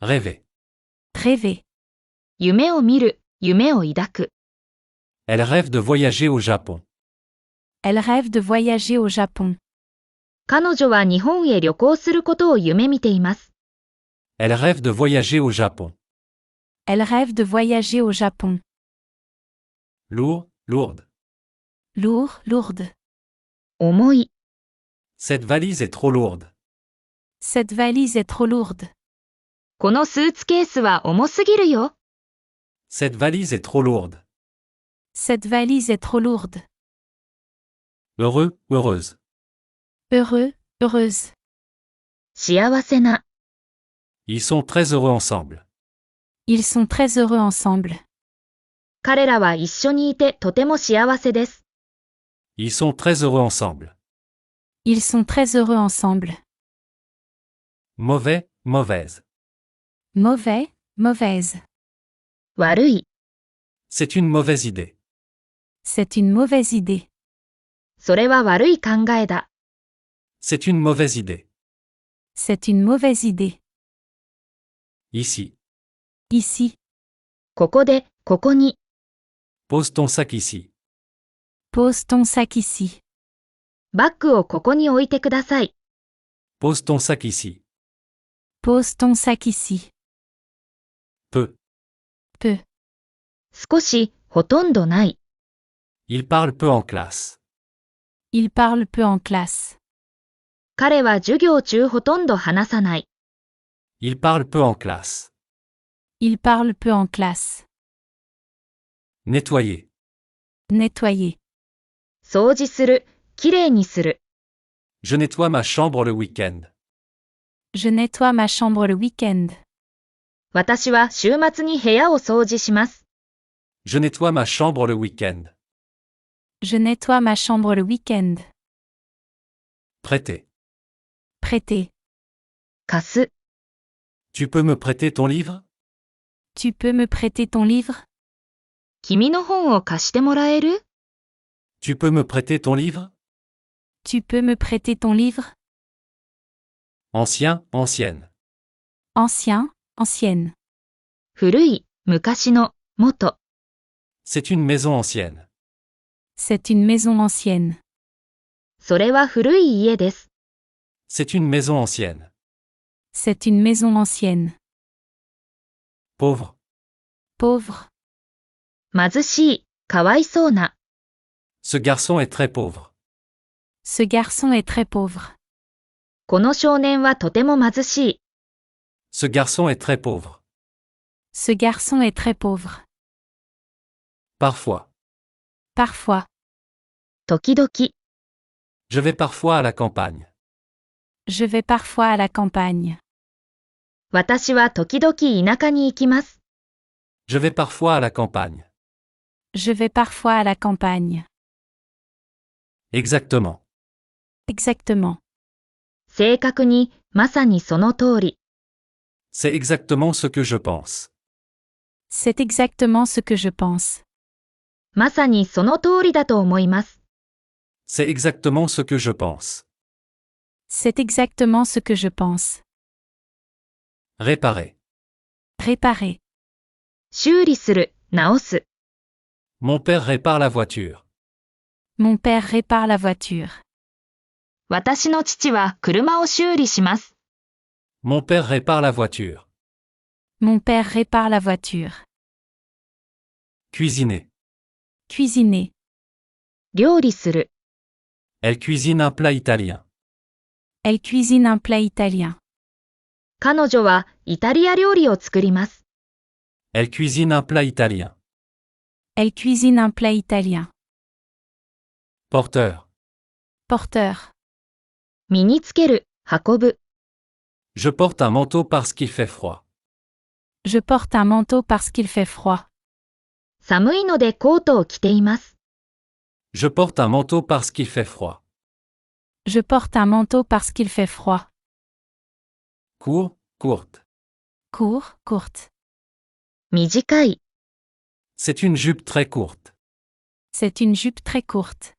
Rêver. Rêver. 夢を見る、夢を抱く。Elle rêve de voyager au Japon. Elle rêve de voyager au Japon. 彼女は日本へ旅行することを夢見ています。Elle rêve de voyager au Japon. Elle rêve de voyager au Japon. Lourd, lourde. Lourd, lourde. 重い。Cette valise est trop lourde. Cette valise est trop lourde. このスーツケースは重すぎるよ。Cette valise est trop lourde. Cette valise est trop lourde. Heureux, heureuse. Heureux, heureuse. 幸せな。Ils sont très heureux ensemble. Ils sont très heureux ensemble. 彼らは一緒にいてとても幸せです。Ils sont très heureux ensemble. Ils sont très heureux ensemble. Mauvais, mauvaise. Mauvais, mauvaise. 悪い。C'est une mauvaise idée. C'est une mauvaise idée. それは悪い考えだ。C'est une mauvaise idée. C'est une mauvaise idée. Ici. Ici. ここで、ここに。Pose ton sac ici. Pose ton sac ici. バッグをここに置いてください。Pose ton sac ici. Pose ton sac ici. Peu. Peu. 少し、ほとんどない。Il parle peu en classe. Il parle peu en classe. 彼は授業中ほとんど話さない。Il parle peu en classe. Il parle peu en classe. Nettoyer. Nettoyer. 掃除する、きれいにする。Je nettoie ma chambre le week-end. Je nettoie ma chambre le week-end. 私は週末に部屋を掃除します。Je nettoie ma chambre le week-end. Je nettoie ma chambre le week-end. Prêter. Prêter. 貸す。Tu peux me prêter ton livre? Tu peux me prêter ton livre? 君の本を貸してもらえる？ Tu peux me prêter ton livre? Tu peux me prêter ton livre? Ancien, ancienne. Ancien, ancienne. 古い、昔の、元。C'est une maison ancienne. C'est une maison ancienne. それは古い家です。C'est une maison ancienne. C'est une maison ancienne. Pauvre. Pauvre. 貧しい、かわいそうな。Ce garçon est très pauvre. Ce garçon est très pauvre. この少年はとても貧しい。Ce garçon est très pauvre. Ce garçon est très pauvre. Parfois. Parfois. 時々。Je vais parfois à la campagne. Je vais parfois à la campagne. 私は時々田舎に行きます。Je vais parfois à la campagne. Je vais parfois à la campagne. Exactement. Exactement. 正確に、まさにその通り。C'est exactement ce que je pense. C'est exactement ce que je pense. まさにその通りだと思います。C'est exactement ce que je pense. C'est exactement ce que je pense. Réparer. Réparer. 修理する、直す。Mon père répare la voiture. Mon père répare la voiture. 私の父は車を修理します。Mon père répare la voiture. Mon père répare la voiture. Cuisiner. Cuisiner. 料理する。Elle cuisine un plat italien. Elle cuisine un plat italien. 彼女はイタリア料理を作ります。Elle cuisine un plat italien. Elle cuisine un plat italien. Porteur. Porteur. 身につける、運ぶ。Je porte un manteau parce qu'il fait froid. Je porte un manteau parce qu'il fait froid. 寒いのでコートを着ています。Je porte un manteau parce qu'il fait froid. Je porte un manteau parce qu'il fait froid. Court, courte. Court, courte. 短い。C'est une jupe très courte. C'est une jupe très courte.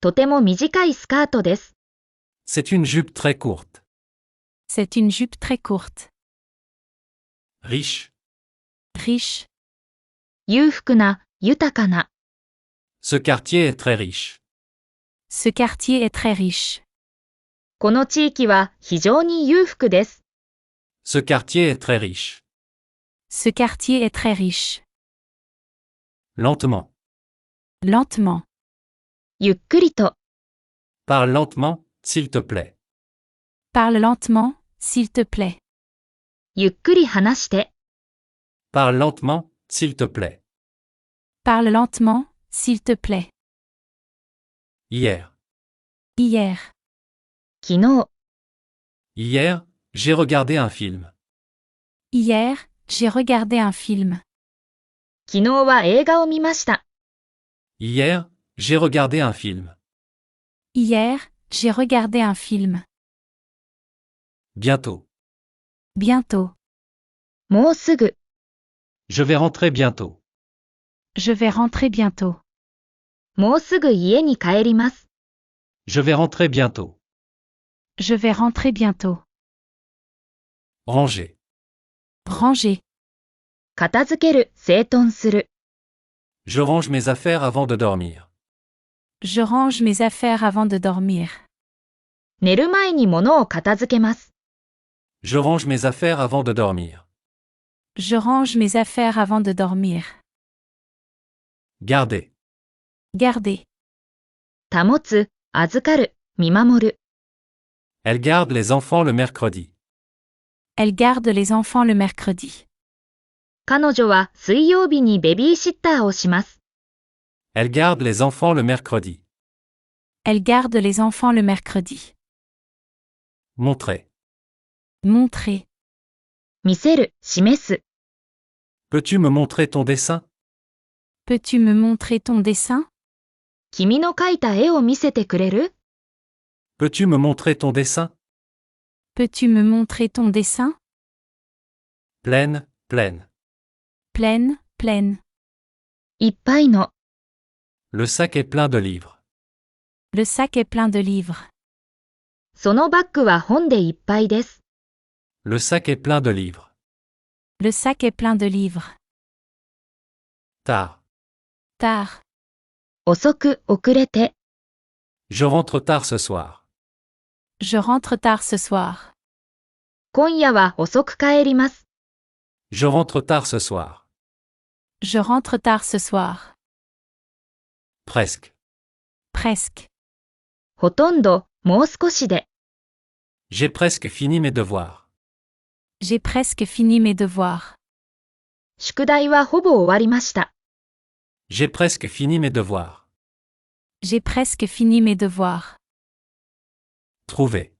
とても短いスカートです。C'est une jupe très courte. C'est une jupe très courte. riche. riche. 裕福な、豊かな。Ce quartier est très riche. Ce quartier est très riche. この地域は非常に裕福です。Ce quartier est très riche. Ce quartier est très riche. Lentement. Lentement. ゆっくりと、 Parle lentement, s'il te plaît. Parle lentement, s'il te plaît. ゆっくり話して、 Parle lentement, s'il te plaît. Parle lentement, s'il te plaît. Hier. Hier. 昨日、 Hier, j'ai regardé un film. Hier, j'ai regardé un film. 昨日は映画を見ました。 Hier, j'ai regardé un film. Hier, j'ai regardé un film. Bientôt. Bientôt. もうすぐ、 Je vais rentrer bientôt. Je vais rentrer bientôt. もうすぐ家に帰ります。 Je vais rentrer bientôt. Je vais rentrer bientôt. Ranger. Ranger. 片付ける、整頓する。 Je range mes affaires avant de dormir. Je range mes affaires avant de dormir. 寝る前に物を片付けます。 Je range mes affaires avant de dormir. Je range mes affaires avant de dormir. Garder. Garder. 保つ、預かる、見守る。 Elle garde les enfants le mercredi. Elle garde les enfants le mercredi. 彼女は水曜日にベビーシッターをします。 Elle garde les enfants le mercredi. Elle garde les enfants le mercredi. Montrer. Montrer. 見せる、示す。 Peux-tu me montrer ton dessin? Peux-tu me montrer ton dessin? 君の描いた絵を見せてくれる？ Peux-tu me montrer ton dessin? Peux-tu me montrer ton dessin? Pleine, pleine. Pleine, pleine. いっぱいの。 Le sac est plein de livres. Le sac est plein de livres. そのバッグは本でいっぱいです。 Le sac est plein de livres. Le sac est plein de livres. Tard. Tard. 遅く、遅れて。 Je rentre tard ce soir. Je rentre tard ce soir. 今夜は遅く帰ります。 Je rentre tard ce soir. Je rentre tard ce soir. Presque. Presque. ほとんど、もう少しで。 J'ai presque fini mes devoirs. J'ai presque fini mes devoirs. 宿題はほぼ終わりました。 J'ai presque fini mes devoirs. J'ai presque fini mes devoirs. Trouver.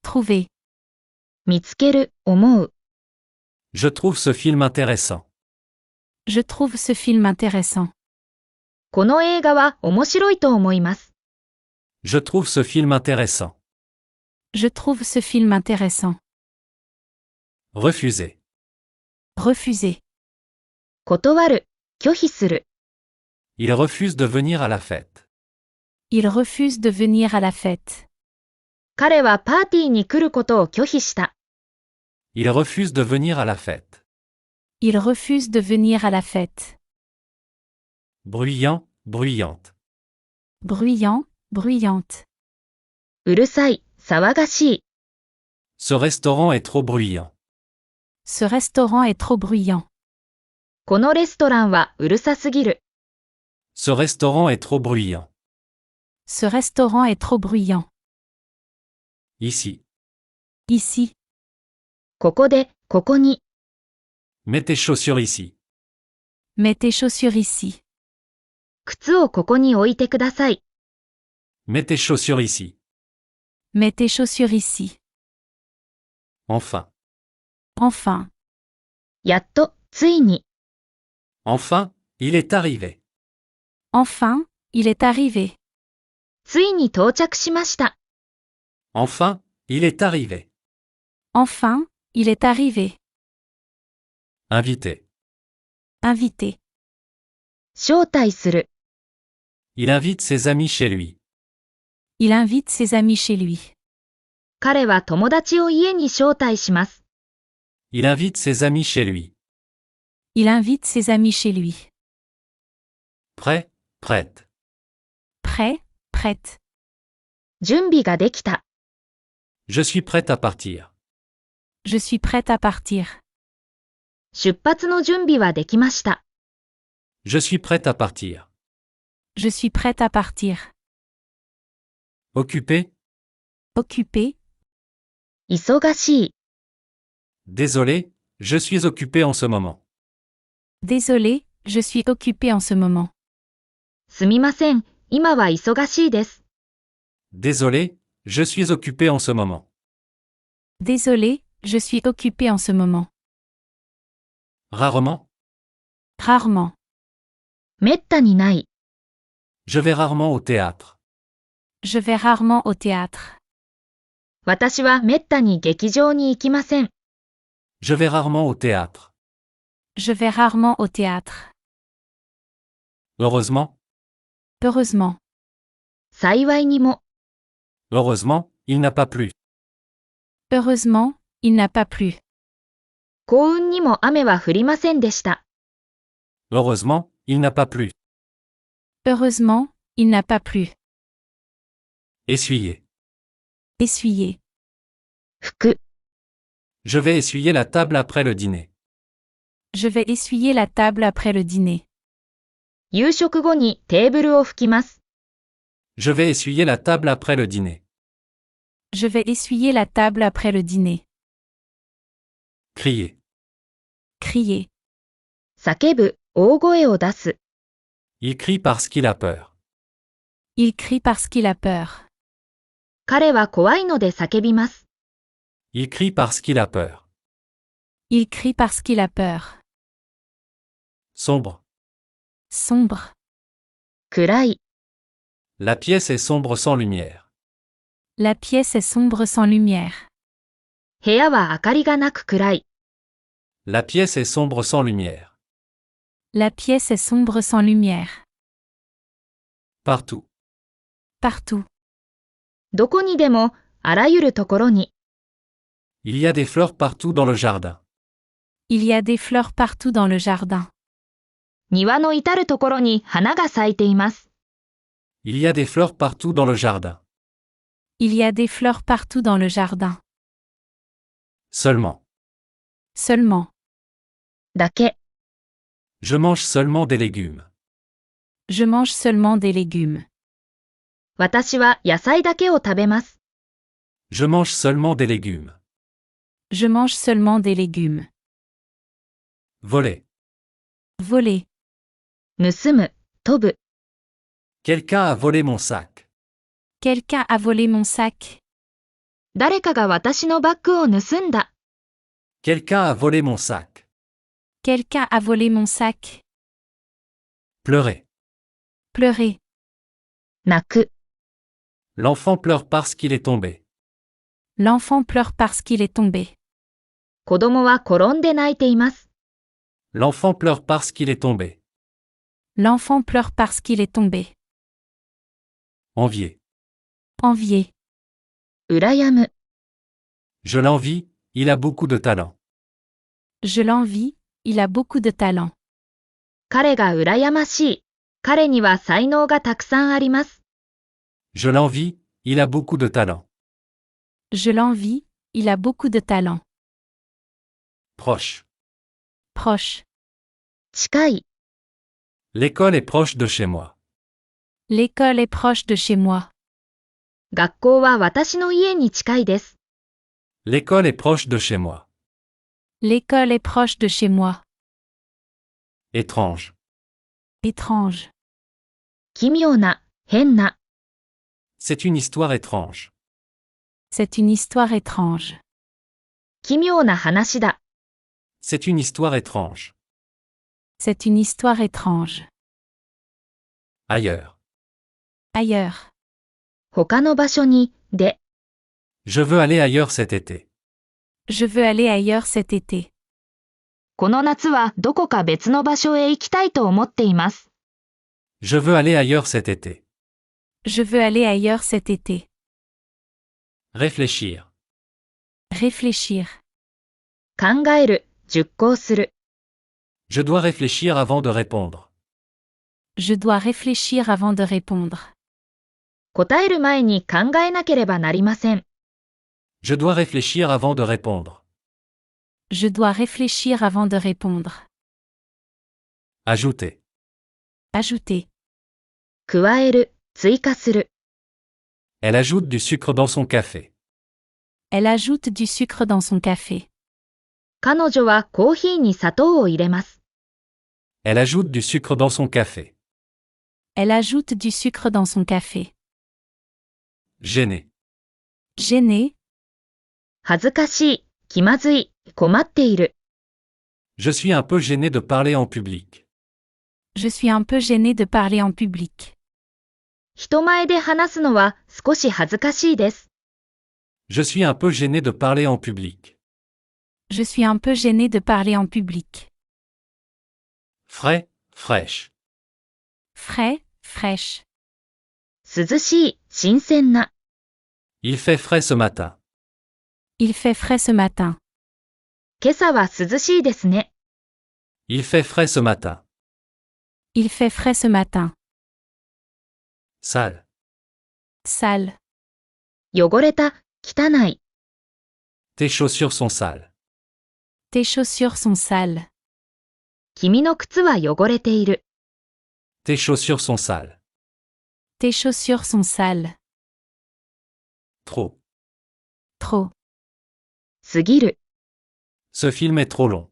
Trouver. 見つける、思う。 Je trouve ce film intéressant. Je trouve ce film intéressant. この映画は面白いと思います。 Je trouve ce film intéressant. Je trouve ce film intéressant. Refuser. Refuser. 断る、拒否する。 Il refuse de venir à la fête. Il refuse de venir à la fête. 彼はパーティーに来ることを拒否した。 Il refuse de venir à la fête. Il refuse de venir à la fête. Bruyant, bruyante. Bruyant, bruyante. うるさい、騒がしい。 Ce restaurant est trop bruyant. Ce restaurant est trop bruyant. このレストランはうるさすぎる。 Ce restaurant est trop bruyant. Ce restaurant est trop bruyant. Ici. Ici. ここで、ここに。 Mets tes chaussures ici. Mets tes chaussures ici. 靴をここに置いてください。 Mets tes chaussures ici. Mets tes chaussures ici. Enfin. Enfin. やっと、ついに。 Enfin, il est arrivé. Enfin, il est arrivé. ついに到着しました。 Enfin, il est arrivé. Enfin, il est arrivé. Invité. Invité. 招待する。 Il invite ses amis chez lui. Il invite ses amis chez lui. 彼は友達を家に招待します。Il invite ses amis chez lui. Il invite ses amis chez lui. Prêt, prête. Prêt, prête. 準備ができた。Je suis prête à partir. Je suis prête à partir. 出発の準備はできました。Je suis prête à partir. Je suis prête à partir. Occupé, Occupé. 忙しい。désolé, je suis occupé en ce moment. Désolé, je suis occupé en ce moment. すみません、今は忙しいです。Désolé, je suis occupé en ce moment. Désolé, je suis occupé en ce moment. Rarement, Rarement. めったにない。je vais rarement au théâtre. Je vais rarement au théâtre. 私はめったに劇場に行きません。Je vais rarement au théâtre. Je vais rarement au théâtre. Heureusement, Heureusement. 幸いにも。heureusement, il n'a pas plu. Heureusement, il n'a pas plu. 幸運にも雨は降りませんでした。Heureusement, il n'a pas plu. Heureusement, il n'a pas plu. Essuyer. Essuyer. 拭く。Je vais essuyer la table après le dîner. Je vais essuyer la table après le dîner. 夕食後にテーブルを拭きます。Je vais essuyer la table après le dîner. Je vais essuyer la table après le dîner. Crier. Crier. 叫ぶ、大声を出す。Il crie parce qu'il a peur. Il crie parce qu'il a peur. 彼は怖いので叫びます。Il crie parce qu'il a peur. Il crie parce qu'il a peur. Sombre. Sombre. 暗い。La pièce est sombre sans lumière. La pièce est sombre sans lumière. 部屋は明かりがなく暗い。La pièce est sombre sans lumière. La pièce est sombre sans lumière. Partout. Partout. どこにでも、あらゆるところに。Il y a des fleurs partout dans le jardin. Il y a des fleurs partout dans le jardin. 庭の至るところに花が咲いています。Il y a des fleurs partout dans le jardin. Il y a des fleurs partout dans le jardin. Seulement. Seulement. だけ。Je mange seulement des légumes. Je mange seulement des légumes. 私は野菜だけを食べます。Je mange seulement des légumes. Je mange seulement des légumes. Voler. Voler. 盗む、飛ぶ。Quelqu'un a volé mon sac. Quelqu'un a volé mon sac. 誰かが私のバッグを盗んだ。Quelqu'un a volé mon sac. Quelqu'un a volé mon sac. Pleurer. Pleurer. 泣く。L'enfant pleure parce qu'il est tombé. L'enfant pleure parce qu'il est tombé. 子供は転んで泣いています。L'enfant pleure parce qu'il est tombé. L'enfant pleure parce qu'il est tombé. Envier. Envier. 羨む。Je l'envie, il a beaucoup de talent. Je l'envie, il a beaucoup de talent. 彼が羨ましい。彼には才能がたくさんあります。Je l'envie, il a beaucoup de talent. Je l'envie, il a beaucoup de talent. Proche. Proche. 近い。L'école est proche de chez moi. L'école est proche de chez moi. 学校は私の家に近いです。L'école est proche de chez moi. L'école est proche de chez moi. Étrange. Étrange. 奇妙な、変な。C'est une histoire étrange. C'est une histoire étrange. 奇妙な話だ。C'est une histoire étrange. C'est une histoire étrange. Ailleurs. Ailleurs. 他の場所に、で。Je veux aller ailleurs cet été. Je veux aller ailleurs cet été. この夏はどこか別の場所へ行きたいと思っています。Je veux aller ailleurs cet été. Je veux aller ailleurs cet été. Réfléchir. Réfléchir. 考える、熟考する。Je dois réfléchir avant de répondre. Je dois réfléchir avant de répondre. 答える前に考えなければなりません。Je dois réfléchir avant de répondre. Je dois réfléchir avant de répondre. Ajouter. Ajouter. 加える、追加する。Elle ajoute du sucre dans son café. Elle ajoute du sucre dans son café. 彼女はコーヒーに砂糖を入れます。Elle ajoute du sucre dans son café. Elle ajoute du sucre dans son café. Gêner. Gêné. 恥ずかしい、気まずい、困っている。Je suis un peu gêné de parler en public. Je suis un peu gêné de parler en public. 人前で話すのは少し恥ずかしいです。Je suis un peu gêné de parler en public. Je suis un peu gêné de parler en public. Frais, fraîche. Frais, fraîche. 涼しい、新鮮な。Il fait frais ce matin. Il fait frais ce matin. 今朝は涼しいですね。Il fait frais ce matin. Il fait frais ce matin. Sale. Sale. 汚れた、汚い。Tes chaussures sont sales. Tes chaussures sont sales. 君の靴は汚れている。Tes chaussures sont sales. Tes chaussures sont sales. Trop. Trop. 過ぎる。Ce film est trop long.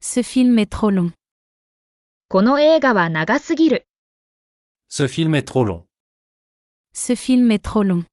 Ce film est trop long. この映画は長すぎる。Ce film est trop long. Ce film est trop long.